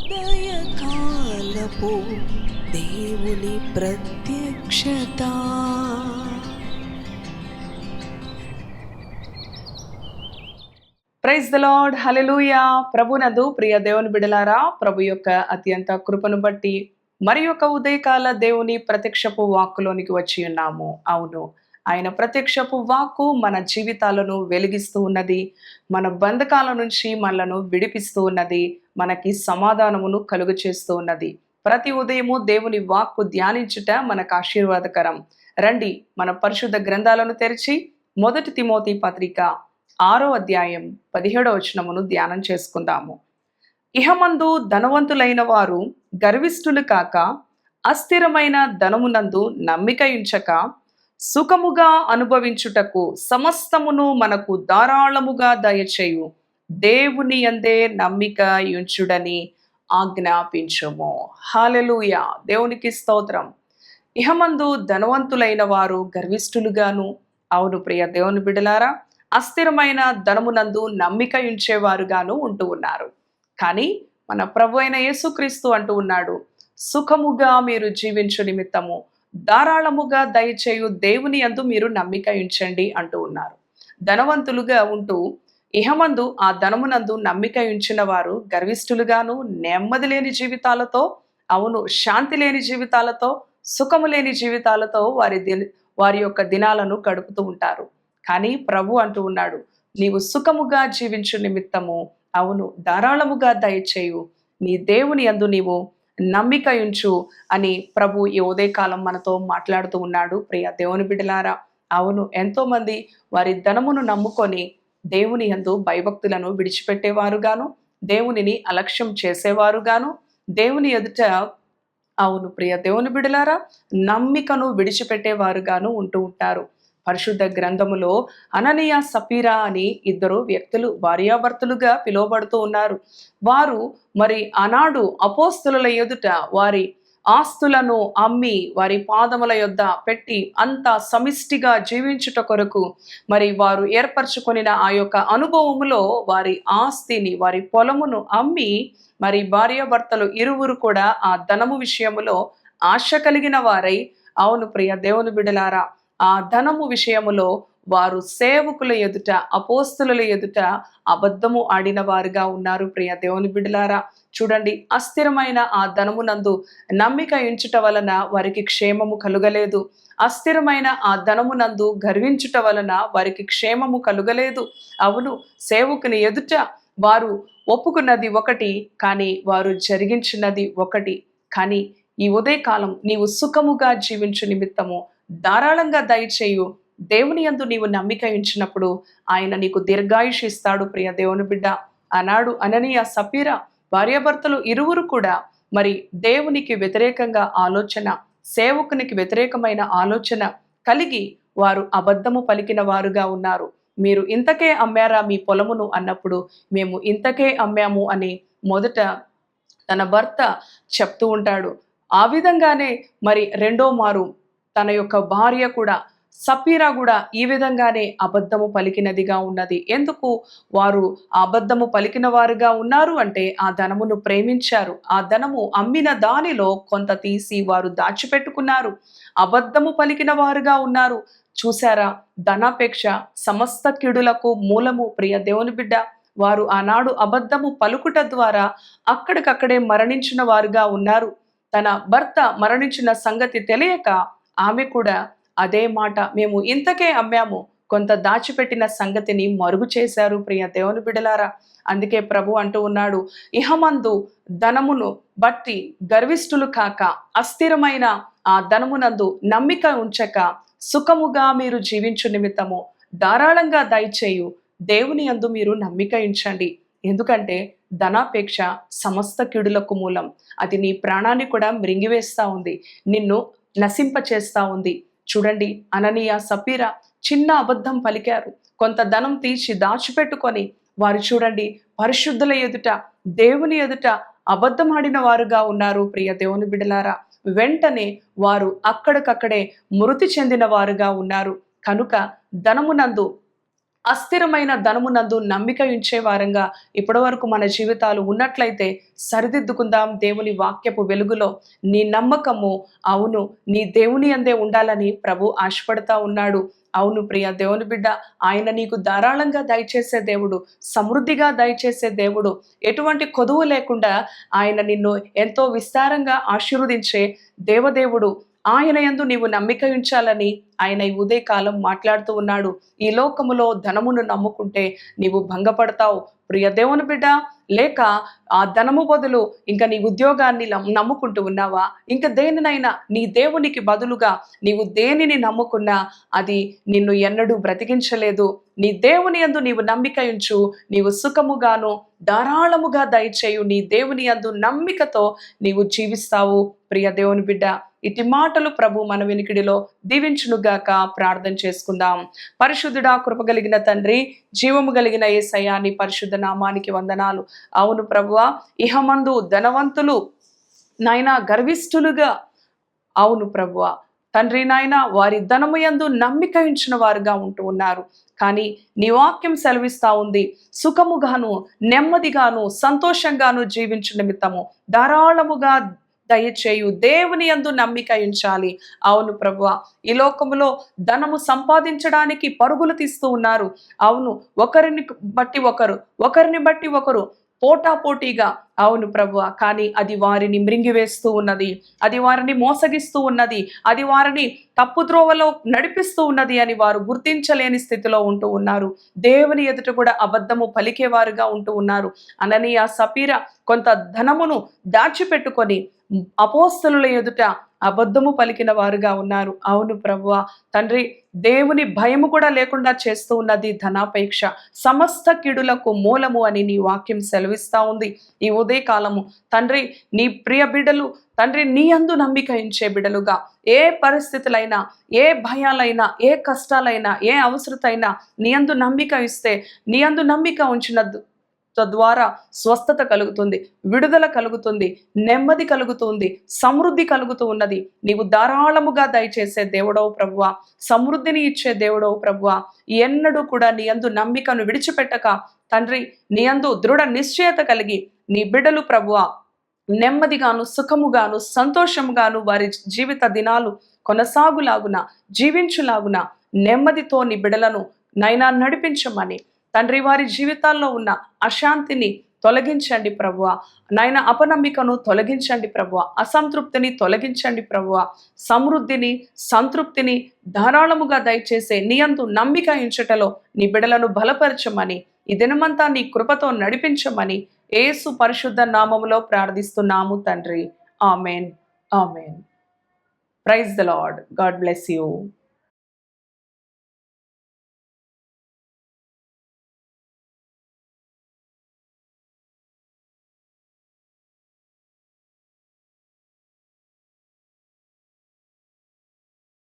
ఉదయకాలపు దేవుని ప్రత్యక్షత. ప్రైజ్ ద లార్డ్, హల్లెలూయా. ప్రభునందు ప్రియ దేవుని బిడలారా, ప్రభు యొక్క అత్యంత కృపను బట్టి మరి యొక్క ఉదయకాల దేవుని ప్రత్యక్షపు వాక్కులోనికి వచ్చి ఉన్నాము. అవును, ఆయన ప్రత్యక్షపు వాక్కు మన జీవితాలను వెలిగిస్తూ ఉన్నది, మన బంధకాల నుంచి మనలను విడిపిస్తూ ఉన్నది, మనకి సమాధానమును కలుగు చేస్తూ ఉన్నది. ప్రతి ఉదయము దేవుని వాక్కు ధ్యానించుట మనకు ఆశీర్వాదకరం. రండి, మన పరిశుద్ధ గ్రంథాలను తెరిచి 1 తిమోతి పత్రిక 6వ అధ్యాయం 17వ వచనమును ధ్యానం చేసుకుందాము. ఇహమందు ధనవంతులైన వారు గర్విష్ఠులు కాక, అస్థిరమైన ధనమునందు నమ్మిక ఉంచక, సుఖముగా అనుభవించుటకు సమస్తమును మనకు ధారాళముగా దయచేయు దేవుని యందే నమ్మిక ఉంచుడని ఆజ్ఞాపించుము. హల్లెలూయా. దేవునికి స్తోత్రం. ఇహమందు ధనవంతులైన వారు గర్విష్ఠులుగాను, అవును ప్రియ దేవుని బిడ్డలారా, అస్థిరమైన ధనమునందు నమ్మిక ఉంచేవారుగాను ఉంటూ ఉన్నారు. కానీ మన ప్రభు అయిన యేసుక్రీస్తు అంటూ ఉన్నాడు, సుఖముగా మీరు జీవించు నిమిత్తము ధారాళముగా దయచేయు దేవుని యందు మీరు నమ్మిక ఉంచండి అంటూ ఉన్నారు. ధనవంతులుగా ఉంటూ ఇహమందు ఆ ధనమునందు నమ్మిక ఉంచిన వారు గర్విష్ఠులుగాను, నెమ్మది లేని జీవితాలతో, అవును శాంతి లేని జీవితాలతో, సుఖము లేని జీవితాలతో వారి యొక్క దినాలను గడుపుతూ ఉంటారు. కానీ ప్రభు అంటూ ఉన్నాడు, నీవు సుఖముగా జీవించు నిమిత్తము, అవును ధారాళముగా దయచేయు నీ దేవుని యందు నీవు నమ్మిక ఉంచు అని ప్రభు ఈ ఉదయకాలం మనతో మాట్లాడుతూ ఉన్నాడు. ప్రియ దేవుని బిడ్డలారా, అవును ఎంతో మంది వారి ధనమును నమ్ముకొని దేవుని యందు భయభక్తులను విడిచిపెట్టేవారుగాను, దేవునిని అలక్ష్యం చేసేవారుగాను, దేవుని ఎదుట, అవును ప్రియ దేవుని బిడ్డలారా, నమ్మికను విడిచిపెట్టేవారుగాను ఉంటూ ఉంటారు. పరిశుద్ధ గ్రంథములో అననీయ సపీరా అని ఇద్దరు వ్యక్తులు భార్యాభర్తలుగా పిలువబడుతూ ఉన్నారు. వారు మరి ఆనాడు అపోస్తుల ఎదుట వారి ఆస్తులను అమ్మి వారి పాదముల యొద్ద పెట్టి అంత సమిష్టిగా జీవించుట కొరకు మరి వారు ఏర్పరచుకొనిన ఆ యొక్క అనుభవములో వారి ఆస్తిని, వారి పొలమును అమ్మి మరి భార్యాభర్తలు ఇరువురు కూడా ఆ ధనము విషయములో ఆశ కలిగిన వారై, అవును ప్రియ దేవుని బిడ్డలారా, ఆ ధనము విషయములో వారు సేవకుల ఎదుట, అపోస్తుల ఎదుట అబద్ధము ఆడిన వారుగా ఉన్నారు. ప్రియ దేవుని బిడ్డలారా, చూడండి, అస్థిరమైన ఆ ధనమునందు నమ్మిక ఉంచుట వలన వారికి క్షేమము కలుగలేదు. అస్థిరమైన ఆ ధనమునందు గర్వించుట వలన వారికి క్షేమము కలుగలేదు. అవును, సేవకుని ఎదుట వారు ఒప్పుకున్నది ఒకటి, కానీ వారు జరిగించినది ఒకటి. కానీ ఈ ఉదయకాలం నీవు సుఖముగా జీవించు నిమిత్తము ధారాళంగా దయచేయు దేవుని యందు నీవు నమ్మిక ఉంచినప్పుడు ఆయన నీకు దీర్ఘాయుష్ ఇస్తాడు. ప్రియ దేవుని బిడ్డ, ఆనాడు అననీయ సపీరా భార్యాభర్తలు ఇరువురు కూడా మరి దేవునికి వ్యతిరేకంగా ఆలోచన, సేవకునికి వ్యతిరేకమైన ఆలోచన కలిగి వారు అబద్ధము పలికిన వారుగా ఉన్నారు. మీరు ఇంతకే అమ్మారా మీ పొలమును అన్నప్పుడు, మేము ఇంతకే అమ్మాము అని మొదట తన భర్త చెప్తూ ఉంటాడు. ఆ విధంగానే మరి రెండో మారు తన యొక్క భార్య కూడా, సపీరా కూడా ఈ విధంగానే అబద్ధము పలికినదిగా ఉన్నది. ఎందుకు వారు అబద్ధము పలికిన వారుగా ఉన్నారు అంటే, ఆ ధనమును ప్రేమించారు. ఆ ధనము అమ్మిన దానిలో కొంత తీసి వారు దాచిపెట్టుకున్నారు. అబద్ధము పలికిన వారుగా ఉన్నారు. చూసారా, ధనాపేక్ష సమస్త కీడులకు మూలము. ప్రియ దేవుని బిడ్డ, వారు ఆనాడు అబద్ధము పలుకుట ద్వారా అక్కడికక్కడే మరణించిన వారుగా ఉన్నారు. తన భర్త మరణించిన సంగతి తెలియక ఆమె కూడా అదే మాట, మేము ఇంతకే అమ్మాము, కొంత దాచిపెట్టిన సంగతిని మరుగు చేశారు. ప్రియ దేవుని బిడ్డలారా, అందుకే ప్రభు అంటూ ఉన్నాడు, ఇహమందు ధనమును బట్టి గర్విష్ఠులు కాక, అస్థిరమైన ఆ ధనమునందు నమ్మిక ఉంచక, సుఖముగా మీరు జీవించు నిమిత్తము ధారాళంగా దయచేయు దేవుని యందు మీరు నమ్మిక ఉంచండి. ఎందుకంటే ధనాపేక్ష సమస్త కీడులకు మూలం. అది నీ ప్రాణాన్ని కూడా మృంగివేస్తా ఉంది, నిన్ను నశింప చేస్తా ఉంది. చూడండి, అననీయ సపీరా చిన్న అబద్ధం పలికారు. కొంత ధనం తీసి దాచిపెట్టుకొని వారు చూడండి పరిశుద్ధుల ఎదుట, దేవుని ఎదుట అబద్ధమాడిన వారుగా ఉన్నారు. ప్రియ దేవుని బిడ్డలారా, వెంటనే వారు అక్కడికక్కడే మృతి చెందిన వారుగా ఉన్నారు. కనుక ధనమునందు అస్థిరమైన ధనమునందు నమ్మిక ఉంచే వారంగా ఇప్పటి వరకు మన జీవితాలు ఉన్నట్లయితే సరిదిద్దుకుందాం దేవుని వాక్యపు వెలుగులో. నీ నమ్మకము అవును నీ దేవుని అందే ఉండాలని ప్రభు ఆశపడతా ఉన్నాడు. అవును ప్రియ దేవుని బిడ్డ, ఆయన నీకు ధారాళంగా దయచేసే దేవుడు, సమృద్ధిగా దయచేసే దేవుడు. ఎటువంటి కొదువు లేకుండా ఆయన నిన్ను ఎంతో విస్తారంగా ఆశీర్వదించే దేవదేవుడు. ఆయన యందు నీవు నమ్మిక ఉంచాలని ఆయన ఈ ఉదయకాలం మాట్లాడుతూ ఉన్నాడు. ఈ లోకములో ధనమును నమ్ముకుంటే నీవు భంగపడతావు ప్రియ దేవుని బిడ్డ. లేక ఆ ధనము బదులు ఇంకా నీ ఉద్యోగాన్ని నమ్ముకుంటూ ఉన్నావా? ఇంకా దేనినైనా నీ దేవునికి బదులుగా నీవు దేనిని నమ్ముకున్నా అది నిన్ను ఎన్నడూ బ్రతికించలేదు. నీ దేవుని యందు నీవు నమ్మిక ఉంచు, నీవు సుఖముగాను ధారాళముగా దయచేయు. నీ దేవుని యందు నమ్మికతో నీవు జీవిస్తావు ప్రియ దేవుని బిడ్డ. ఇటు మాటలు ప్రభు మన వెనుకిడిలో దీవించునుగాక. ప్రార్థన చేసుకుందాం. పరిశుద్ధుడా, కృపగలిగిన తండ్రి, జీవము కలిగిన యేసయ్యా, నీ పరిశుద్ధ నామానికి వందనాలు. అవును ప్రభువా, ఇహమందు ధనవంతులు నాయనా గర్విష్ఠులుగా, అవును ప్రభువా తండ్రి నాయన వారి ధనము యందు నమ్మిక ఉంచిన వారుగా ఉంటూ ఉన్నారు. కానీ నీ వాక్యం సెలవిస్తా ఉంది, సుఖముగాను నెమ్మదిగాను సంతోషంగాను జీవించు నిమిత్తము ధారాళముగా దయచేయు దేవుని యందు నమ్మిక ఉంచాలి. అవును ప్రభువా, ఈ లోకములో ధనము సంపాదించడానికి పరుగులు తీస్తూ ఉన్నారు. అవును, ఒకరిని బట్టి ఒకరు పోటాపోటీగా, అవును ప్రభువా, కానీ అది వారిని మృంగివేస్తూ ఉన్నది, అది వారిని మోసగిస్తూ ఉన్నది, అది వారిని తప్పుద్రోవలో నడిపిస్తూ ఉన్నది అని వారు గుర్తించలేని స్థితిలో ఉంటూ ఉన్నారు. దేవుని ఎదుట కూడా అబద్ధము పలికేవారుగా ఉంటూ ఉన్నారు. అననీయ సపీర కొంత ధనమును దాచిపెట్టుకొని అపోస్తలుల ఎదుట అబద్ధము పలికిన వారుగా ఉన్నారు. అవును ప్రభువా తండ్రి, దేవుని భయము కూడా లేకుండా చేస్తూ ఉన్నది ధనాపేక్ష. సమస్త కీడులకు మూలము అని నీ వాక్యం సెలవిస్తా ఉంది. ఈ ఉదయకాలము తండ్రి, నీ ప్రియ బిడ్డలు తండ్రి నీ యందు నమ్మిక ఉంచే బిడ్డలుగా, ఏ పరిస్థితులైనా, ఏ భయాలైనా, ఏ కష్టాలైనా, ఏ అవసరతైనా నీ యందు నమ్మిక ఇస్తే, నీ యందు నమ్మిక ఉంచిన తద్వారా స్వస్థత కలుగుతుంది, విడుదల కలుగుతుంది, నెమ్మది కలుగుతుంది, సమృద్ధి కలుగుతూ ఉన్నది. నీవు ధారాళముగా దయచేసే దేవుడవు ప్రభువా, సమృద్ధిని ఇచ్చే దేవుడవు ప్రభువా. ఎన్నడూ కూడా నీ యందు నమ్మికను విడిచిపెట్టక తండ్రి, నీ యందు దృఢ నిశ్చయత కలిగి నీ బిడ్డలు ప్రభువా నెమ్మదిగాను సుఖముగాను సంతోషముగాను వారి జీవిత దినాలు కొనసాగులాగున, జీవించులాగున నెమ్మదితో నీ బిడ్డలను నైనా నడిపించమని తండ్రి, వారి జీవితాల్లో ఉన్న అశాంతిని తొలగించండి ప్రభువా, నాయన అపనమ్మికను తొలగించండి ప్రభువా, అసంతృప్తిని తొలగించండి ప్రభువా, సమృద్ధిని సంతృప్తిని ధారాళముగా దయచేసే నీ యందు నమ్మిక ఉంచుటలో నీ బిడ్డలను బలపరచమని, ఈ దినమంతా నీ కృపతో నడిపించమని యేసు పరిశుద్ధ నామములో ప్రార్థిస్తున్నాము తండ్రి. Amen, amen. Praise the lord. God bless you.